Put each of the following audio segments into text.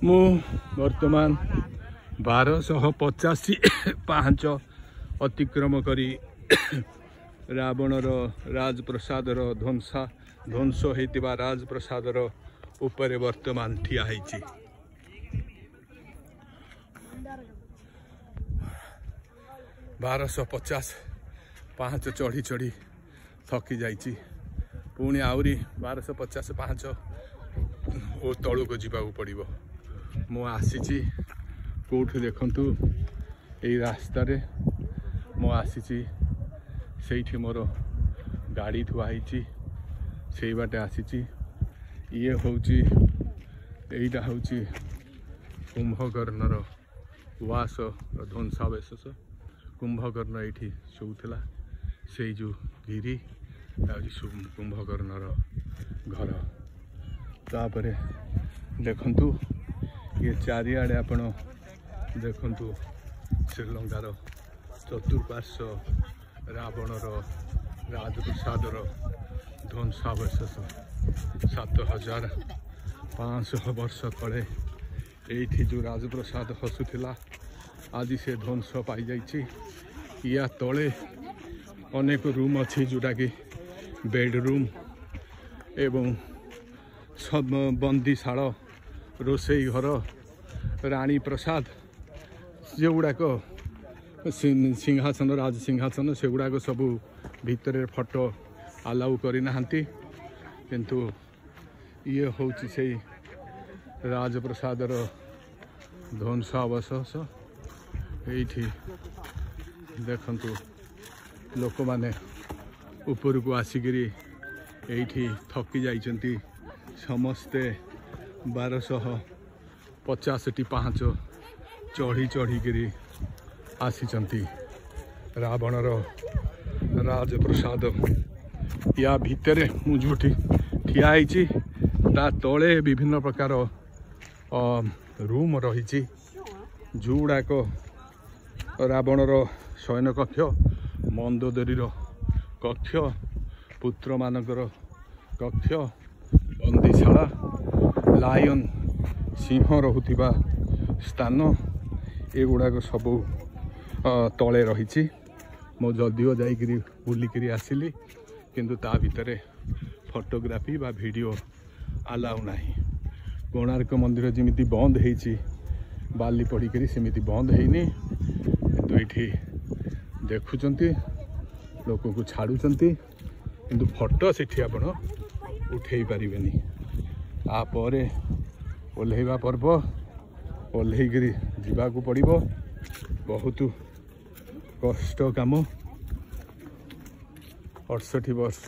मु वर्तमान 1285 पांच अतिक्रम करी रावणर राजप्रसादर ध्वंस होइतिबा राजप्रसादर उपरे वर्तमान ठिया हैछि। 1250 पांच चढ़ी चढ़ी थकी जाइछि। पुणी आउरी 1250 पांच ओ तलू को जीवा पड़ो। मु आसी कौठु देखंतु यही रास्ता रे मु आसी से मोर गाड़ी थुआई से बाटे आसी। ये होची एटा होची कुंभकर्णर उवास ध्वंसावशेष। कुंभकर्ण ये शोला से जो गिरी कुंभकर्णर घर। तापर देखंतु ये चारिआडे आपण देखंतु श्रीलंकार चतुर्पार्श्व रावणर राजप्रसादर ध्वंसावशेष 7500 वर्ष तले ये जो राजप्रसाद हसुला आज से ध्वंस पाई जाइए। या तले अनेक रूम अच्छी जोटा कि बेडरूम एवं सब बंदीशाल रोसई घर रानी प्रसाद जो गुड़ाक सिंहासन राज सिंहासन से गुड़ाक सबू भितर फोटो अलाउ करना किंतु ये हूँ से राजप्रसादर ध्वंसावशेष। ये देखंतु लोक माने ऊपर को आसिकी ये थकी जाइछंती समस्ते 1250 पांच चढ़ी चढ़ी आसीचंती रावणर राजप्रसाद। या भितर मुझुठी ठिया होइछि ता तले विभिन्न प्रकार रूम रही जोड़ाक रावणर शयन कक्ष मंदोदरी कक्ष पुत्र मानकर कक्ष बंदीशाला लायन सिंह रहुथिबा स्थान एगुड़ाक सब तले रही। मो जदिओ जाइकरी बुलिकरी आसिली किंतु ता भितरे फोटोग्राफी बा वीडियो अलाउ नाही। कोणार्क मंदिर जमीती बंद होइछि बाली पड़िकरी सेमिति बंद हैनी किंतु ये देखुचंती लोक को छाड़ुचंती किंतु फोटो सेठी आपण उठेई पारिबेनी। आपर ओल्हेबा पर्व ओल्हेकरी जीवाकू पड़िबो। बहुत कष्ट काम 68 वर्ष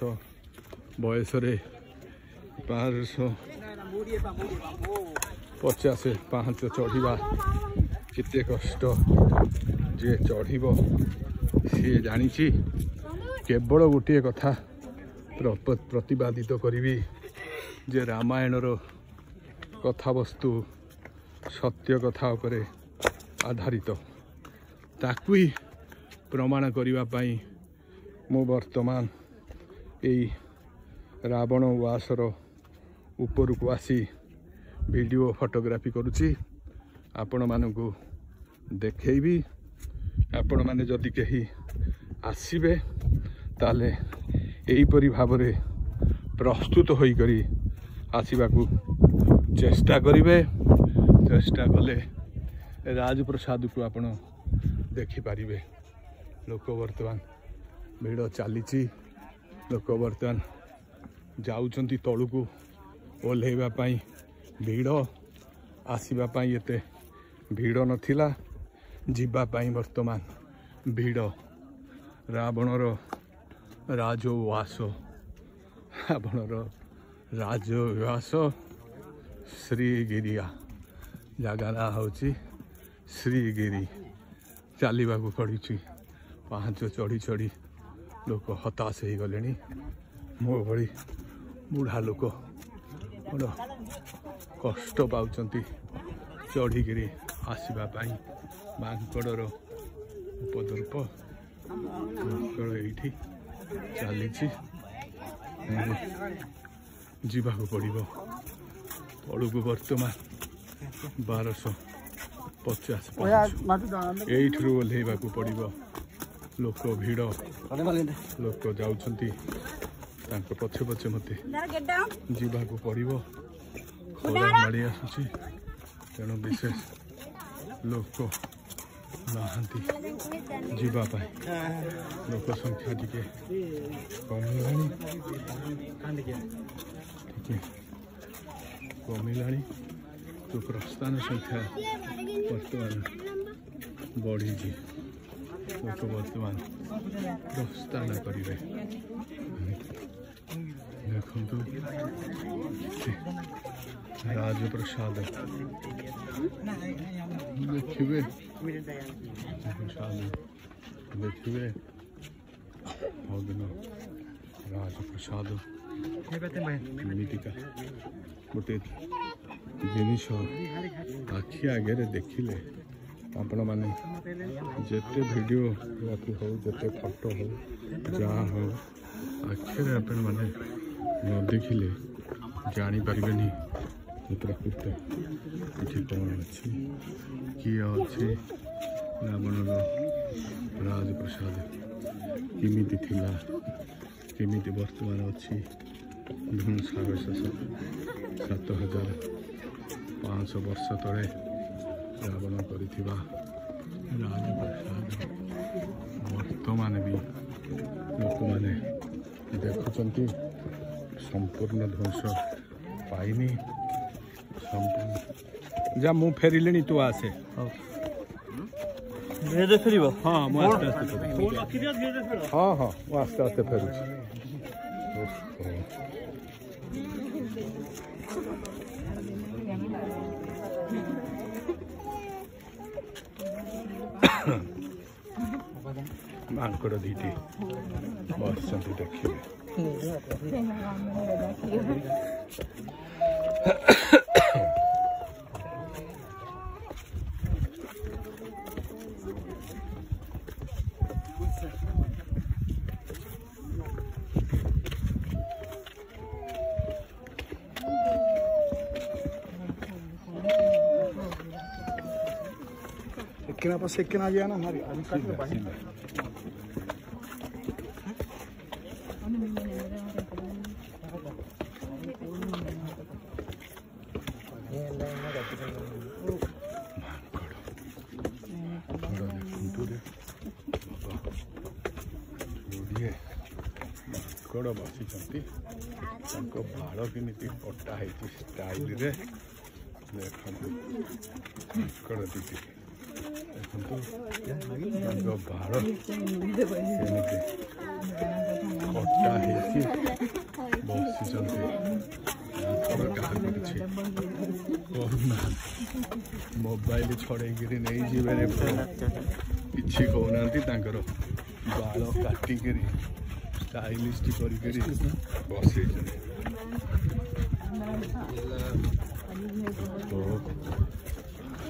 बयस 1250 पांच चढ़ा केते कष्ट जे चढ़ सी जानी। केवल गोटे कथा प्रतिपादित करी जे रामायणर कथावस्तु सत्य कथा उपरे आधारित ताकू ही प्रमाण करने मु वर्तमान यही रावण उवासर ऊपर को आसी वीडियो फोटोग्राफी करुच्ची आपण मानू देखी। आपण माने जदि कहीं आसबे ताले एहीपरी भाव प्रस्तुत होइकरी आसवाकू चेष्टा करिवे। चेष्टा कले राजप्रसाद को आपण देखिपारे। लोक वर्तमान भिड़ चली लोक वर्तमान जाउचंती तलू ओल्हेबा पई भिड़ आसवा पई एते भिड़ नथिला जीवा पई वर्तमान भिड़। रावणर राजोवास रावणर राजोवास श्रीगिरिया जगह ना होची श्रीगिरी। चलवा पड़ी पांच चढ़ी चढ़ी लोक हताश हो गले। मो भली बुढ़ा लोक बड़ कष्ट पाउचंती चढ़िकी आसवाई। मांकड़र उपद्रव मांकड़ ये चली जीवा पड़ो तलू को वर्तमान 1250 ଏଇଠରୁ ଓହ୍ଲେଇବାକୁ ପଡ଼ିବ। ଲୋକ ଭିଡ଼, ଲୋକ ଯାଉଛନ୍ତି, ତାଙ୍କ ପଛେ ପଛେ ମୋତେ ଯିବାକୁ ପଡ଼ିବ। ଖରା ମାଡ଼ି ଆସୁଛି, ତେଣୁ ବିଶେଷ ଲୋକ ନାହାନ୍ତି ଯିବା ପାଇଁ। ଲୋକ ସଂଖ୍ୟା ଟିକେ କମିଲାଣି, ତ ପ୍ରସ୍ଥାନ ସଂଖ୍ୟା ବର୍ତ୍ତମାନ ବଢ଼ିଛି। ଲୋକ ବର୍ତ୍ତମାନ ପ୍ରସ୍ଥାନ କରିବେ। ଦେଖନ୍ତୁ ରାଜପ୍ରସାଦ ଦେଖିବେ, ଦେଖିବେ ଭଗ୍ନ ରାଜପ୍ରସାଦ ଏମିତିକା ଗୋଟେ ଜିନିଷ ଆଖି ଆଗରେ ଦେଖିଲେ ଆପଣମାନେ ଯେତେ ଭିଡ଼ିଓଗ୍ରାଫି ହଉ, ଯେତେ ଫଟୋ ହଉ, ଯାହା ହଉ, ଆଖିରେ ଆପଣମାନେ ନ ଦେଖିଲେ ଜାଣିପାରିବେନି ପ୍ରକୃତ ଏଠି କ'ଣ ଅଛି, କିଏ ଅଛି। ରାବଣର ରାଜପ୍ରସାଦ କେମିତି ଥିଲା, କେମିତି ବର୍ତ୍ତମାନ ଅଛି। ଧ୍ୱଂସାବଶେଷ 7500 ବର୍ଷ ତଳେ ରାବଣ କରିଥିବା ରାଜପ୍ରସାଦ ବର୍ତ୍ତମାନ ବି ଲୋକମାନେ ଦେଖୁଛନ୍ତି। ସମ୍ପୂର୍ଣ୍ଣ ଧ୍ୱଂସ ପାଇନି। ଯା ମୁଁ ଫେରିଲିଣି, ତୁ ଆସେ। ଫେରିବ? ହଁ, ମୁଁ ଆସ୍ତେ ଆସ୍ତେ ହଁ ହଁ ମୁଁ ଆସ୍ତେ ଆସ୍ତେ ଫେରୁଛି। ମାଙ୍କଡ଼ ଦିଟି ବସିଛନ୍ତି, ଦେଖିବେ। सेकना आ गया ना हमारी ମାଙ୍କଡ଼ ବସିଛନ୍ତି, ତାଙ୍କ ବାଳ କେମିତି କଟା ହେଇଛି ଷ୍ଟାଇଲରେ। ଦେଖନ୍ତୁ ମାଙ୍କଡ଼ ଦିଦି, ଦେଖନ୍ତୁ ତାଙ୍କ ବାଳ କେମିତି କଟା ହେଇଛି ବସିଛନ୍ତି। ମାଙ୍କଡ଼ କାହାକୁ କିଛି କହୁନାହାନ୍ତି, ମୋବାଇଲ ଛଡ଼େଇକିରି ନେଇଯିବେ, କିଛି କହୁନାହାନ୍ତି। ତାଙ୍କର ବାଳ କାଟିକିରି ଷ୍ଟାଇଲିଷ୍ଟ କରିକିରି ବସେଇଛନ୍ତି।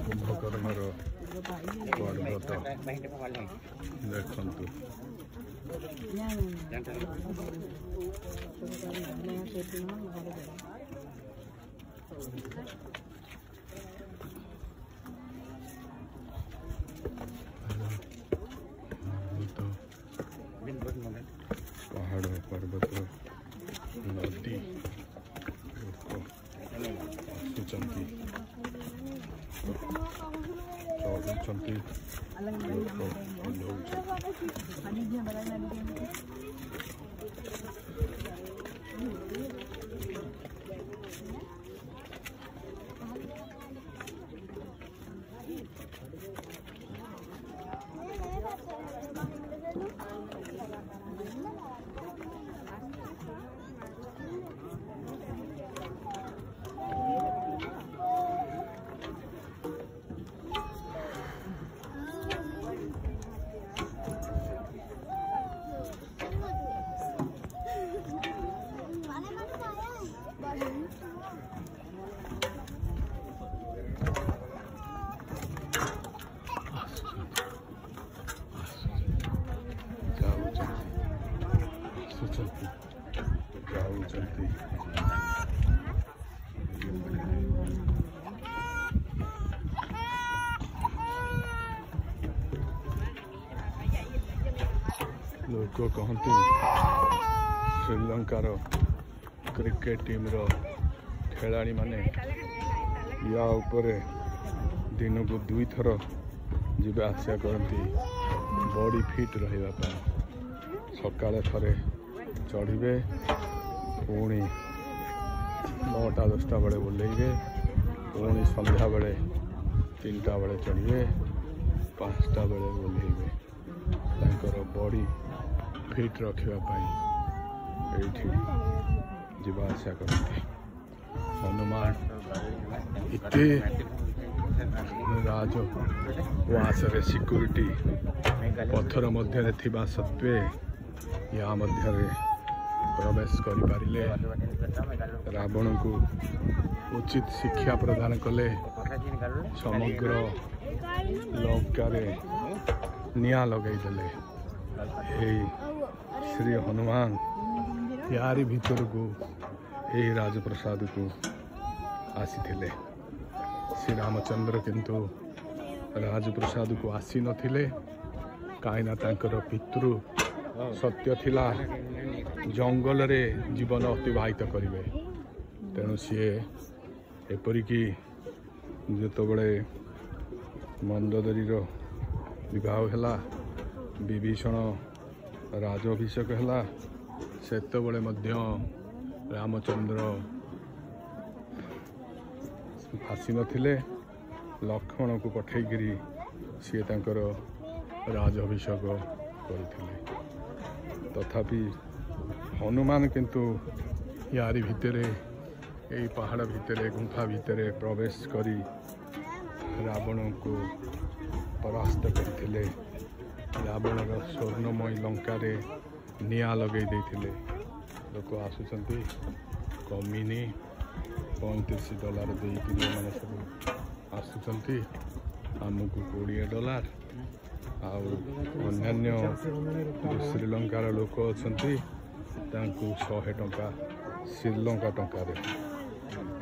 କୁମ୍ଭକର୍ଣ୍ଣର ପର୍ବତ ଦେଖନ୍ତୁ। ପାହାଡ଼, ପର୍ବତ, ନଦୀ, ଲୋକ ଆସୁଛନ୍ତି, ଚଢ଼ୁଛନ୍ତି, ଲୋକ ଓହ୍ଲାଉଛନ୍ତି। लोक कहती श्रीलंकार क्रिकेट टीम खेलाड़ी माने या उपरे दिन को 2 थर जीवा आसा करती बॉडी फिट रहा सकाଳେ थे चढ़े पुणी 9टा 10टा बेले बुलेबे पुणी संध्या बेले 3टा बेले चढ़े 5टा बेले बुलेबे तांकर बॉडी फिट रखापी ये जीवा आसा करती हनुमान इतने राजवास सिक्यूरीटी पत्थर मध्य थिबा सत्वे या मध्य प्रवेश करिपारिले रावण को उचित शिक्षा प्रदान कले समग्र लंका निया लगेदेले श्री हनुमान यारी भीतर को यही राजप्रसाद को आसी श्री रामचंद्र किंतु राजप्रसाद को आसी नथिले काईना तांकर पितृ सत्य थिला जंगल रे जीवन अतिवाहित करेंगे तेणु सी एपरिकी जितेबले मंदोदरी विवाह है विभीषण राजाभिषेक है सेतबले रामचंद्र आसी नथिले लक्ष्मण को पठेकरी सी तांकर राजाभिषेक करथिले तथापि हनुमान किंतु यारी भितरे यही पहाड़ भितरे गुंफा भितरे प्रवेश करी रावण को परास्त करथिले रावणर स्वर्णमयी लंकारे निया लगे देथिले लोक आसुचंती कमिनी $35 देकी मैंने सब आसुचंती आमको $20 अन्य श्रीलंकार लोक अच्छा 100 टंका श्रीलंका टंकार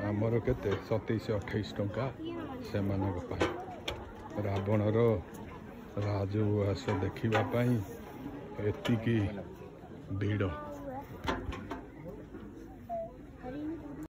आमर केते 27-28 टंका से रावणर राजउआस देखा एतिकी भीड़।